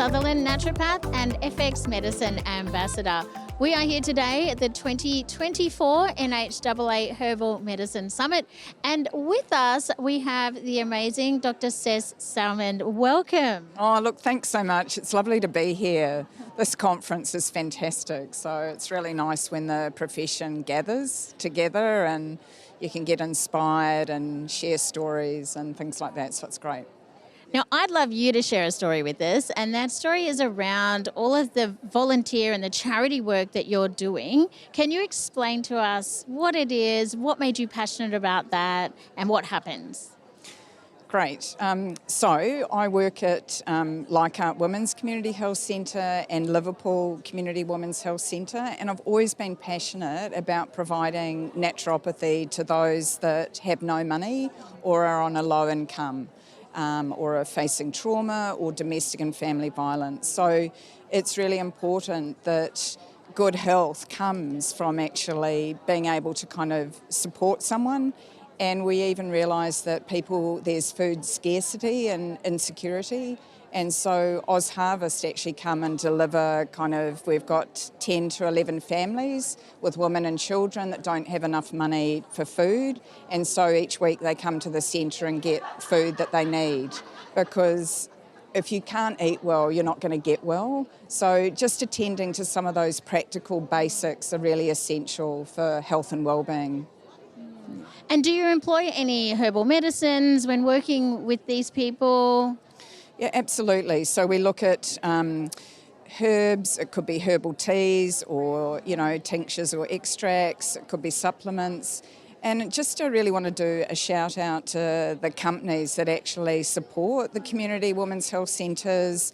Sutherland, naturopath and FX Medicine Ambassador. We are here today at the 2024 NHAA Herbal Medicine Summit, and with us we have the amazing Dr. Cec Salmond. Welcome. Oh, look, thanks so much. It's lovely to be here. This conference is fantastic, so it's really nice when the profession gathers together and you can get inspired and share stories and things like that, so it's great. Now, I'd love you to share a story with us, and that story is around all of the volunteer and the charity work that you're doing. Can you explain to us what it is, what made you passionate about that, and what happens? Great. So I work at Leichhardt Women's Community Health Centre and Liverpool Community Women's Health Centre, and I've always been passionate about providing naturopathy to those that have no money or are on a low income. Or are facing trauma or domestic and family violence. So it's really important that good health comes from actually being able to kind of support someone. And we even realise that there's food scarcity and insecurity. And so Oz Harvest actually come and deliver we've got 10 to 11 families with women and children that don't have enough money for food. And so each week they come to the centre and get food that they need, because if you can't eat well, you're not going to get well. So just attending to some of those practical basics are really essential for health and wellbeing. And do you employ any herbal medicines when working with these people? Yeah, absolutely. So we look at herbs. It could be herbal teas or, tinctures or extracts. It could be supplements. And just I really want to do a shout out to the companies that actually support the community women's health centres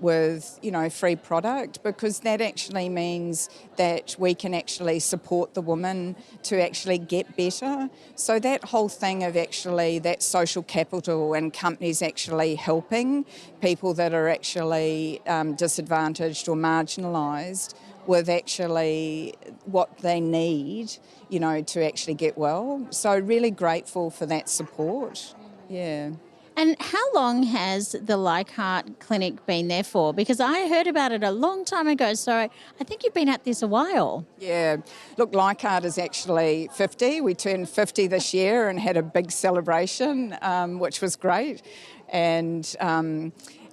with, free product, because that actually means that we can actually support the woman to actually get better. So that whole thing of actually that social capital and companies actually helping people that are actually disadvantaged or marginalised with actually what they need, to actually get well. So really grateful for that support. Yeah. And how long has the Leichhardt Clinic been there for? Because I heard about it a long time ago, so I think you've been at this a while. Yeah. Look, Leichhardt is actually 50. We turned 50 this year and had a big celebration, which was great. And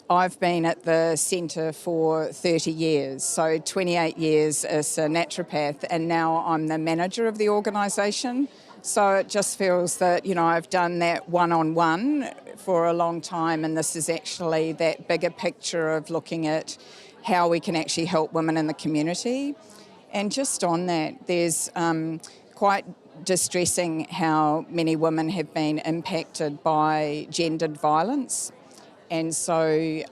I've been at the centre for 30 years, so 28 years as a naturopath, and now I'm the manager of the organisation. So it just feels that, I've done that one-on-one for a long time, and this is actually that bigger picture of looking at how we can actually help women in the community. And just on that, there's quite distressing how many women have been impacted by gendered violence. And so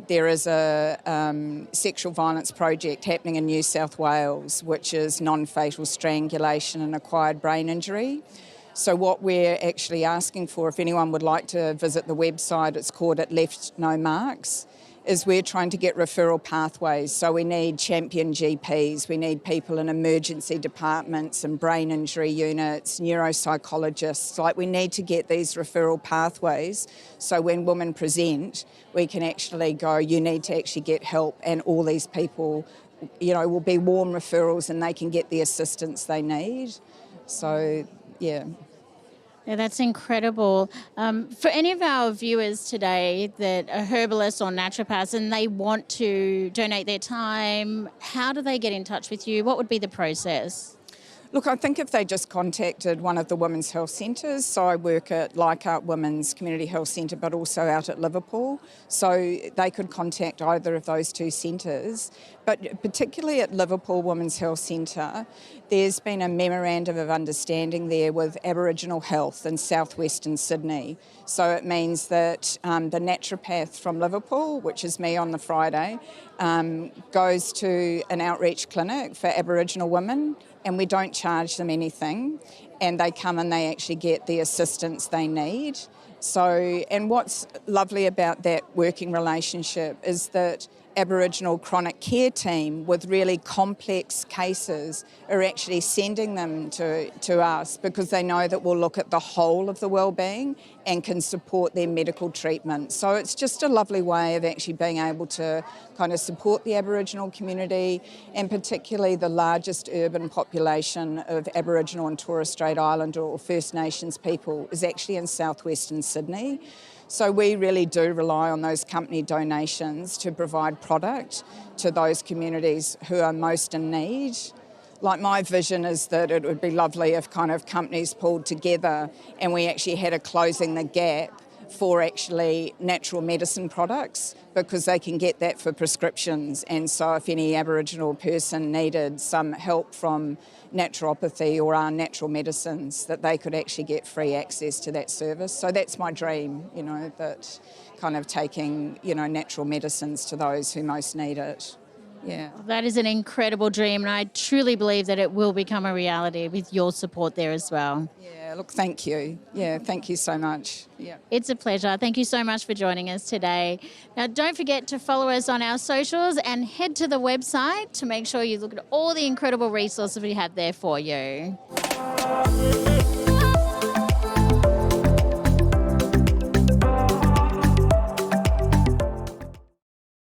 there is a sexual violence project happening in New South Wales, which is non-fatal strangulation and acquired brain injury. So what we're actually asking for, if anyone would like to visit the website, it's called It Left No Marks, is we're trying to get referral pathways. So we need champion GPs, we need people in emergency departments and brain injury units, neuropsychologists. We need to get these referral pathways so when women present, we can actually go, you need to actually get help, and all these people, will be warm referrals and they can get the assistance they need. So, yeah. Yeah, that's incredible. For any of our viewers today that are herbalists or naturopaths and they want to donate their time, how do they get in touch with you? What would be the process? Look, I think if they just contacted one of the women's health centres, so I work at Leichhardt Women's Community Health Centre but also out at Liverpool, so they could contact either of those two centres. But particularly at Liverpool Women's Health Centre, there's been a memorandum of understanding there with Aboriginal Health in southwestern Sydney. So it means that the naturopath from Liverpool, which is me on the Friday, goes to an outreach clinic for Aboriginal women, and we don't charge them anything, and they come and they actually get the assistance they need. So, and what's lovely about that working relationship is that Aboriginal chronic care team with really complex cases are actually sending them to us because they know that we'll look at the whole of the wellbeing and can support their medical treatment. So it's just a lovely way of actually being able to kind of support the Aboriginal community, and particularly the largest urban population of Aboriginal and Torres Strait Islander or First Nations people is actually in southwestern Sydney. So we really do rely on those company donations to provide product to those communities who are most in need. Like, my vision is that it would be lovely if kind of companies pulled together and we actually had a closing the gap for actually natural medicine products, because they can get that for prescriptions. And so if any Aboriginal person needed some help from naturopathy or our natural medicines, that they could actually get free access to that service. So that's my dream, you know, that kind of taking, you know, natural medicines to those who most need it. Yeah. That is an incredible dream, and I truly believe that it will become a reality with your support there as well. Yeah, look, thank you. Yeah, thank you so much. Yeah. It's a pleasure. Thank you so much for joining us today. Now, don't forget to follow us on our socials and head to the website to make sure you look at all the incredible resources we have there for you.